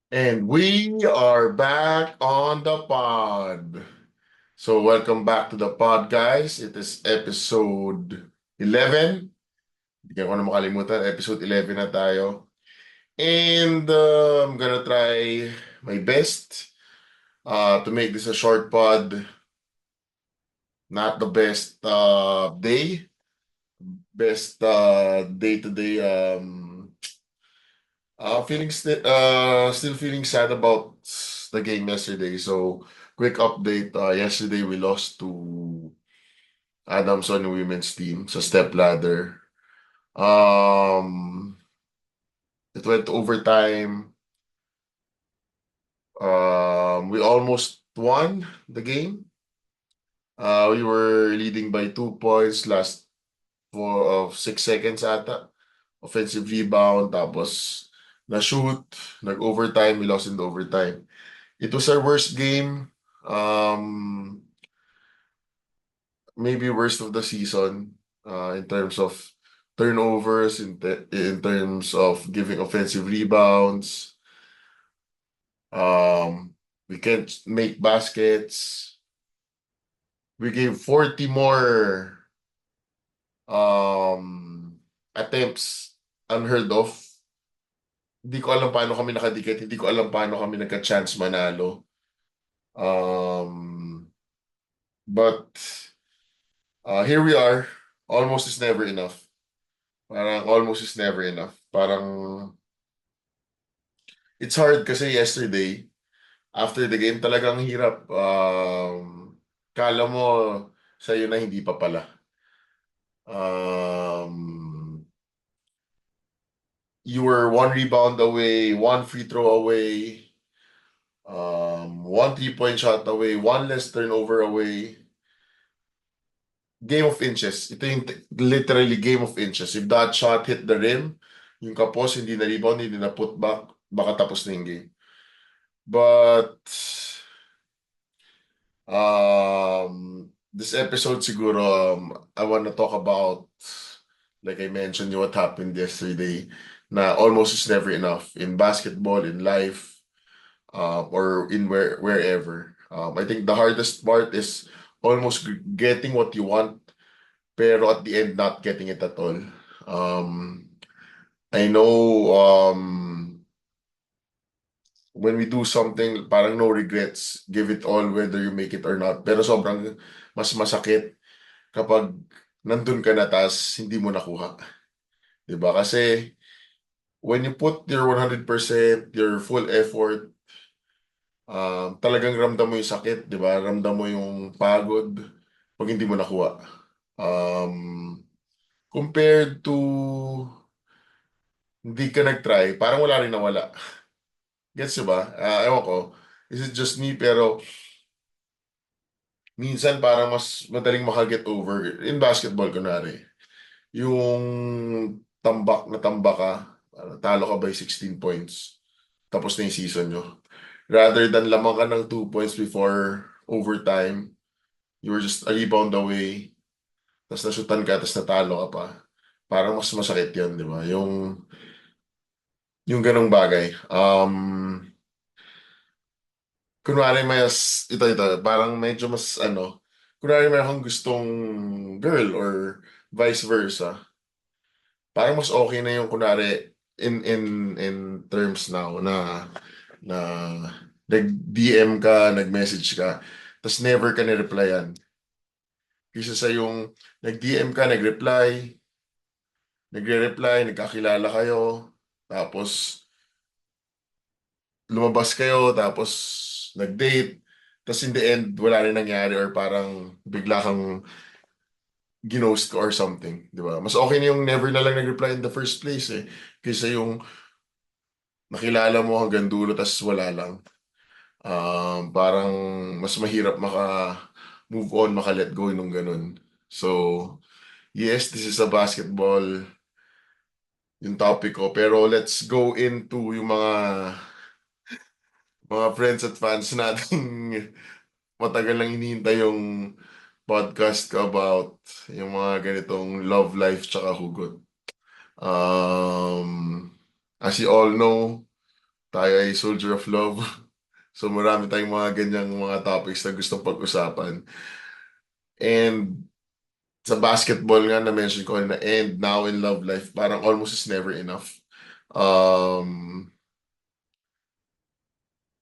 And we are back on the pod. So, welcome back to the pod, guys. It is episode 11. Hindi ko na makalimutan, episode 11 na tayo. And I'm gonna try my best to make this a short pod. Not the best day, best day to day. Still feeling sad about the game yesterday. So, quick update. Yesterday we lost to Adamson women's team sa step ladder. Um, it went to overtime. We almost won the game. We were leading by 2 points last 6 seconds ata. Offensive rebound, tapos na-shoot, nag-overtime, we lost in the overtime. It was our worst game. Um, Maybe worst of the season in terms of turnovers, in terms of giving offensive rebounds. Um, we can't make baskets. We gave 40 more um, attempts, unheard of. Hindi ko alam paano kami nakadikit. Hindi ko alam paano kami nagka-chance manalo. Um, but here we are. Almost is never enough. Parang almost is never enough. Parang it's hard kasi yesterday, after the game, talagang hirap. Kala mo sa'yo na hindi pa pala. Um, you were one rebound away, one free throw away, one three-point shot away, one less turnover away. Game of inches. Ito yung literally game of inches. If that shot hit the rim, yung kapos, hindi na rebound, hindi na put back, baka tapos na yung game. But this episode siguro, I want to talk about, like I mentioned, what happened yesterday, na almost is never enough in basketball, in life, or in wherever. I think the hardest part is almost getting what you want, pero at the end not getting it at all. Um, I know when we do something, parang no regrets, give it all whether you make it or not. Pero sobrang mas masakit kapag nandun ka na tas hindi mo nakuha. 'Di ba? Kasi when you put your 100%, your full effort, talagang ramdam mo yung sakit, 'di ba? Ramdam mo yung pagod pag hindi mo nakuha. Um, Compared to hindi ka nag-try, parang wala rin nawala. Gets nyo ba? Ewan ko. Is it just me? Pero minsan parang mas madaling makaget over in basketball kunwari. Yung tambak ka, talo ka by 16 points. Tapos na yung season nyo. Rather than lamang ka ng 2 points before overtime, you were just a rebound away, tapos nasutan ka, tapos natalo ka pa. Parang mas masakit yun, di ba? Yung ganong bagay. Kunwari ito, parang medyo mas kunwari may akong gustong girl or vice versa. Parang mas okay na yung kunwari in terms now na nag-DM ka, nag-message ka, tapos never ka ni-replyan. Kaysa sa yung nag-DM ka, nagre-reply, nagkakilala kayo, tapos lumabas kayo, tapos nag-date, tapos in the end, wala rin nangyari or parang bigla kang ginost ko or something, di ba? Mas okay na yung never na lang nag-reply in the first place eh. Kaysa yung nakilala mo hanggang dulo tapos wala lang. Parang mas mahirap maka-move on, maka-let go nung ganun. So, yes, this is a basketball yung topic ko. Pero let's go into yung mga friends at fans nating matagal lang hinihintay yung podcast ko about yung mga ganitong love life tsaka hugot. Um, as you all know, tayo ay soldier of love. So marami tayong mga ganyang mga topics na gustong pag-usapan. And sa basketball nga na-mention ko na and now in love life, parang almost is never enough. Um,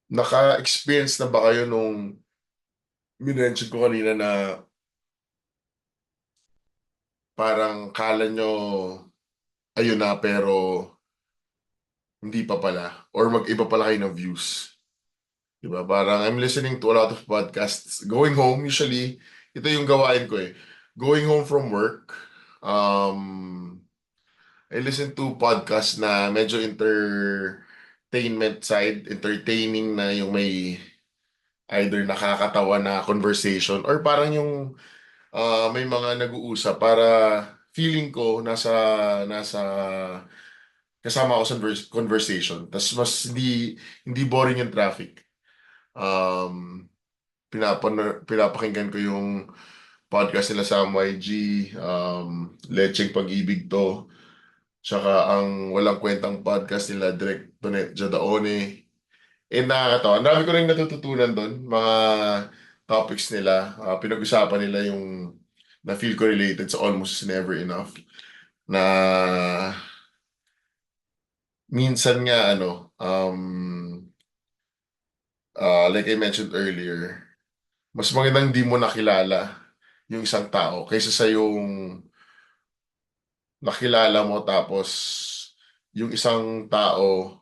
Naka-experience na ba kayo nung minention ko kanina na parang kala nyo ayun na pero hindi pa pala or mag-iba pala kayo ng views? Diba? Parang I'm listening to a lot of podcasts. Going home, usually, ito yung gawain ko eh. Going home from work, um, I listen to podcast na medyo entertainment side, entertaining na yung may either nakakatawa na conversation or parang yung may mga nag-uusap para feeling ko nasa kasama ako sa conversation. Tapos mas hindi boring yung traffic. Um, pinapakinggan ko yung podcast nila sa YG, Lecheng Pag-ibig To, tsaka ang walang kwentang podcast nila Direk Tonet Jadaone. Nakakatawa. Ang dami ko rin natututunan doon, mga topics nila. Pinag-usapan nila yung na feel ko related sa Almost Is Never Enough. Na minsan nga like I mentioned earlier, mas magandang di mo nakilala yung isang tao kaysa sa yung nakilala mo tapos yung isang tao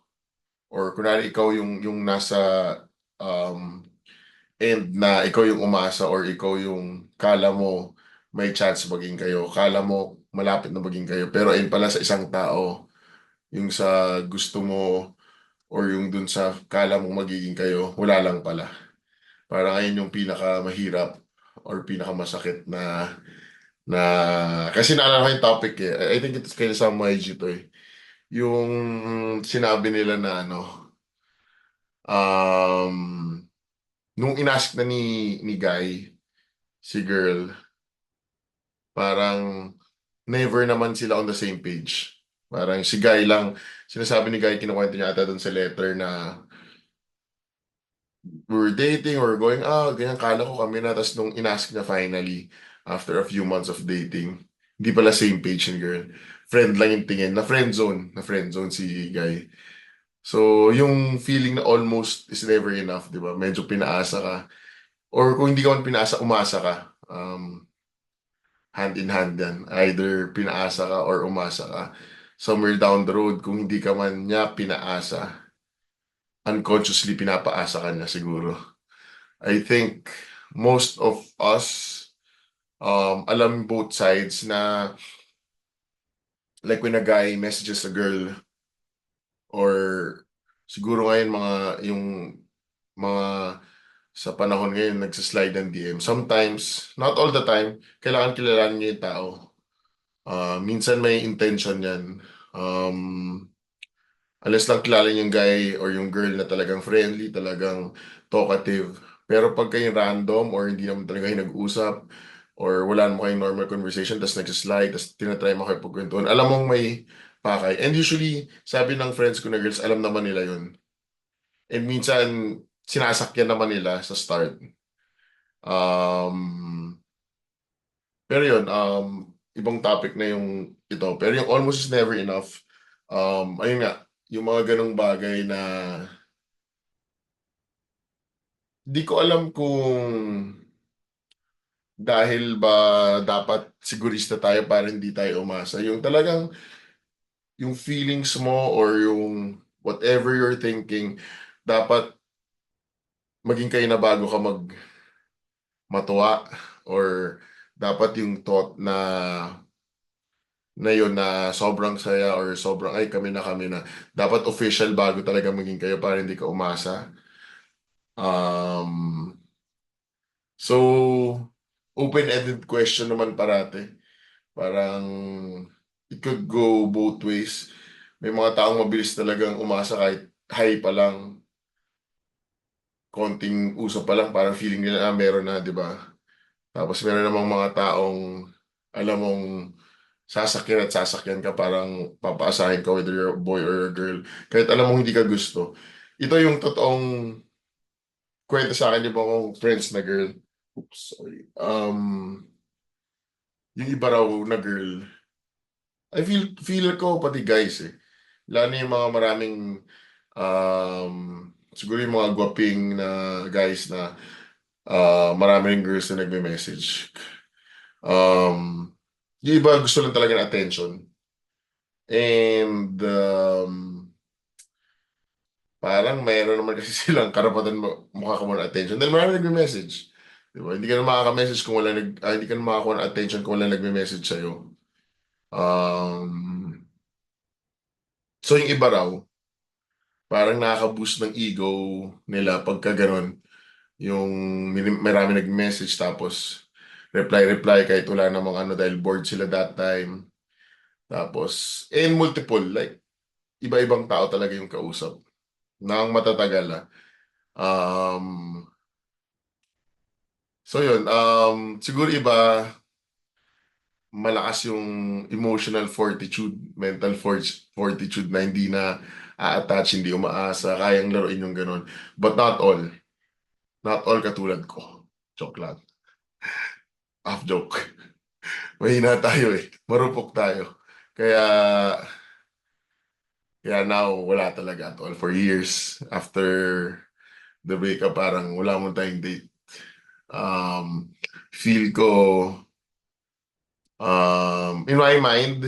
or kunwari ikaw yung nasa um, end na ikaw yung umasa or ikaw yung kala mo may chance maging kayo, kala mo malapit na maging kayo pero ayun pala sa isang tao yung sa gusto mo or yung dun sa kala mo magiging kayo wala lang pala. Parang ayun yung pinakamahirap or pinakamasakit na kasi naalala ko yung topic eh. I think it's kayo sa MyG to eh. Yung sinabi nila na nung inask na ni Guy, si girl, parang never naman sila on the same page. Parang si Guy lang, sinasabi ni Guy, kinukwento niya ata doon sa letter na we were dating or going out, ganyan, kala ko kami na. Tapos nung inask niya finally, after a few months of dating, hindi pala same page yung girl. Friend lang yung tingin, na friend zone si Guy. So, yung feeling na almost is never enough, di ba? Medyo pinaasa ka. Or kung hindi ka man pinaasa, umasa ka. Hand in hand yan. Either pinaasa ka or umasa ka. Somewhere down the road, kung hindi ka man niya pinaasa, unconsciously pinapaasa ka niya siguro. I think most of us alam both sides na like when a guy messages a girl or siguro ngayon yung mga sa panahon ngayon nagsaslide ng DM. Sometimes, not all the time, kailangan kilalanin niyo yung tao. Minsan may intention yan. Um, Unless lang kilala niyo yung guy or yung girl na talagang friendly, talagang talkative. Pero pag kayo random or hindi naman talaga kayo nag-usap or wala naman kayong normal conversation tapos nagsaslide tapos tinatry mo kayo pagkwentuhan, alam mong may pakay. And usually, sabi ng friends ko na girls, alam naman nila yun. And minsan, sinasakyan naman nila sa start. Um, pero yun, ibang topic na yung ito. Pero yung almost is never enough. Ayun nga, yung mga ganong bagay na di ko alam kung dahil ba dapat sigurista tayo para hindi tayo umasa. Yung talagang yung feelings mo or yung whatever you're thinking, dapat maging kayo na bago ka matuwa or dapat yung thought na yun na sobrang saya or sobrang ay kami na dapat official bago talaga maging kayo para hindi ka umasa. Um, so open-ended question naman parate. Parang it could go both ways. May mga taong mabilis talagang umasa kahit high pa lang, konting usap pa lang, parang feeling nila meron na, di ba? Tapos meron namang mga taong alam mong sasakyan at sasakyan ka parang papaasahin ka whether you're a boy or a girl. Kahit alam mong hindi ka gusto. ito yung totoong kwento sa akin, yung mga kong friends na girl. Oops, sorry. Yung iba raw na girl, I feel ko pati guys eh. Lalo na yung mga maraming um, siguro yung mga gwaping na guys na maraming girls na nagme-message. Um, yung iba gusto lang talaga ng attention. And parang mayroon naman kasi silang karapatan mukha ka mo ng attention. Dahil marami nagme-message. Di ba? Hindi ka na makaka-message kung wala hindi ka na makakuha ng attention kung wala nagme-message sa'yo. Um, so yung iba raw, parang nakaka-boost ng ego nila pagka ganun. Yung marami nag-message tapos reply kahit wala namang ano dahil bored sila that time. Tapos, and multiple, like, iba-ibang tao talaga yung kausap. Nang matatagal ah. Um, so yun, siguro iba, malakas yung emotional fortitude, mental fortitude na hindi na a-attach, hindi umaasa, kayang laruin yung ganun. But not all. Not all katulad ko. Joke lang. Half joke. Mahina tayo eh. Marupok tayo. Kaya, kaya now, wala talaga at all. For years, after the breakup, parang wala mo tayong date. Feel ko, in my mind,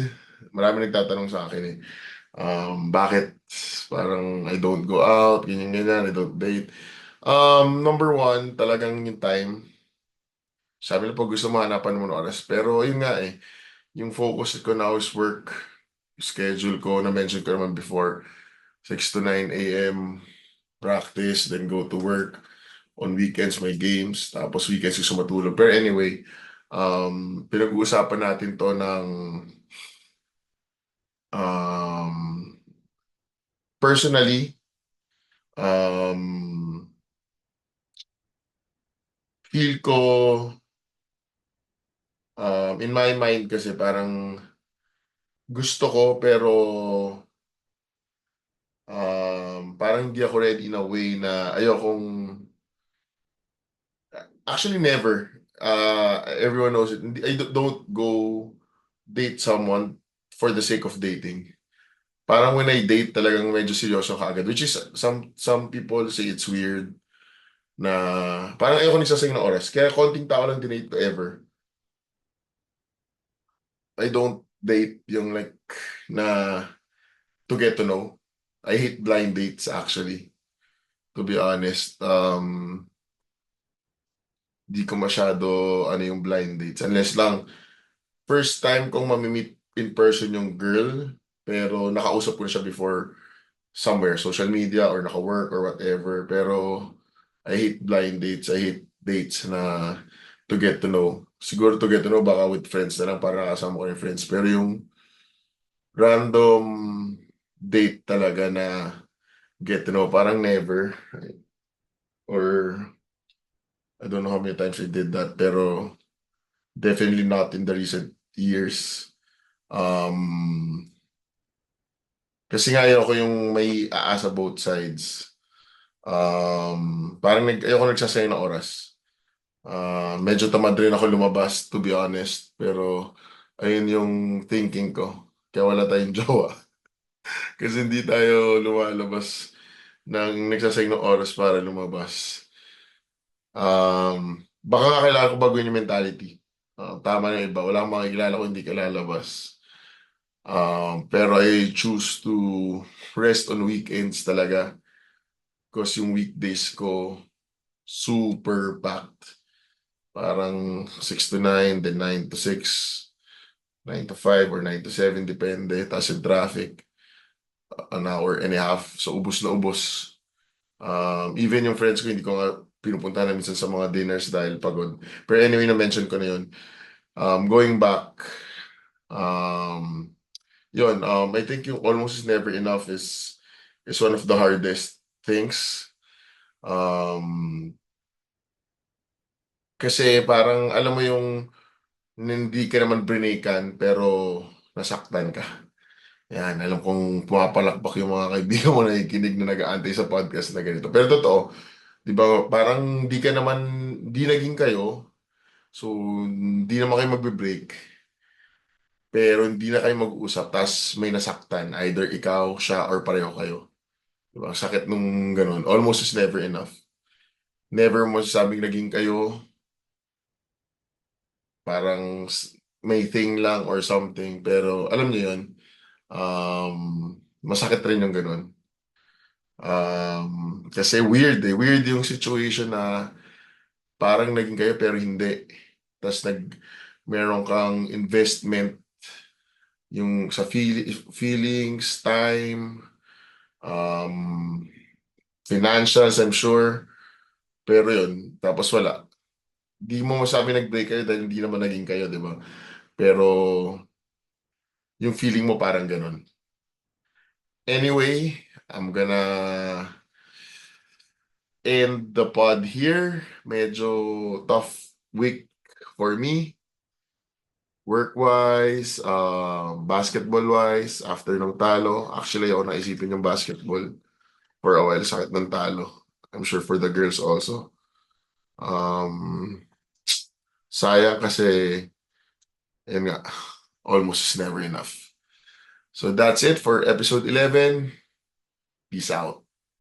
marami nagtatanong sa akin eh, bakit parang I don't go out, ganyan-ganyan, I don't date. Number one, talagang yung time. Sabi na po gusto mo hanapan mo ng oras. Pero yun nga eh, yung focus ko now is work. Schedule ko, na-mention ko naman before, 6 to 9 a.m. practice, then go to work. On weekends, may games. Tapos weekends gusto matulog. Pero anyway, pinag-uusapan natin to ng um, personally, um, feel ko, in my mind kasi parang gusto ko pero parang hindi ako ready in a way na ayokong, actually never. Everyone knows it. I don't go date someone for the sake of dating. Parang when I date talagang medyo seryoso kaagad, which is some people say it's weird na parang ayoko nagsasayang ng oras. Kaya konting tao lang dinate ko ever. I don't date yung like na to get to know. I hate blind dates actually, to be honest. Di ko masyado ano yung blind dates. Unless lang first time kong mamimit in person yung girl, pero nakausap ko na siya before somewhere, social media or naka-work or whatever. Pero I hate blind dates. I hate dates na to get to know. Siguro to get to know baka with friends na lang para nakasama ko yung friends. Pero yung random date talaga na get to know, parang never. Or I don't know how many times I did that, pero definitely not in the recent years. Um, kasi nga ayoko yung may aasa both sides. Parang ayoko nagsasayang ng oras. Medyo tamad rin ako lumabas, to be honest. Pero ayun yung thinking ko. Kaya wala tayong jowa. Kasi hindi tayo lumalabas ng nagsasayang ng oras para lumabas. Baka nga kailangan ko baguhin yung mentality. Tama na yung iba. Wala akong makikilala ko hindi ka lalabas. Pero I choose to rest on weekends talaga. Because yung weekdays ko super packed. Parang 6 to 9, then 9 to 6, 9 to 5 or 9 to 7, depende. Tapos yung traffic, an hour and a half. So ubos na ubos. Even yung friends ko, hindi ko nga pinupunta na minsan sa mga dinners dahil pagod. Pero anyway, na-mention ko na yun. Going back, um, yun, I think yung almost is never enough is one of the hardest things. Um, kasi parang alam mo yung hindi ka naman brinikan pero nasaktan ka. Yan, alam kong pumapalakpak yung mga kaibigan mo na nakikinig na nag-aantay sa podcast na ganito. Pero totoo, di ba, parang di ka naman, di naging kayo, so hindi naman kayo magbe-break, pero hindi na kayo mag-usap, tapos may nasaktan, either ikaw, siya, or pareho kayo. Di ba? Ang sakit nung ganun. Almost is never enough. Never mo sabing naging kayo, parang may thing lang or something, pero alam niyo yun, um, masakit rin yung ganun. Kasi weird eh. Weird yung situation na parang naging kayo pero hindi. Tapos meron kang investment yung sa feelings, time, um, financials, I'm sure. Pero yun, tapos wala. Di mo masabi nag-break kayo dahil hindi naman naging kayo, di ba? Pero yung feeling mo parang ganun. Anyway, I'm gonna end the pod here. Medyo tough week for me. Work-wise, basketball-wise, after ng talo. Actually, ako naisipin yung basketball for a while. Sakit ng talo. I'm sure for the girls also. Um, sayang kasi, yun nga, almost is never enough. So that's it for episode 11. Peace out.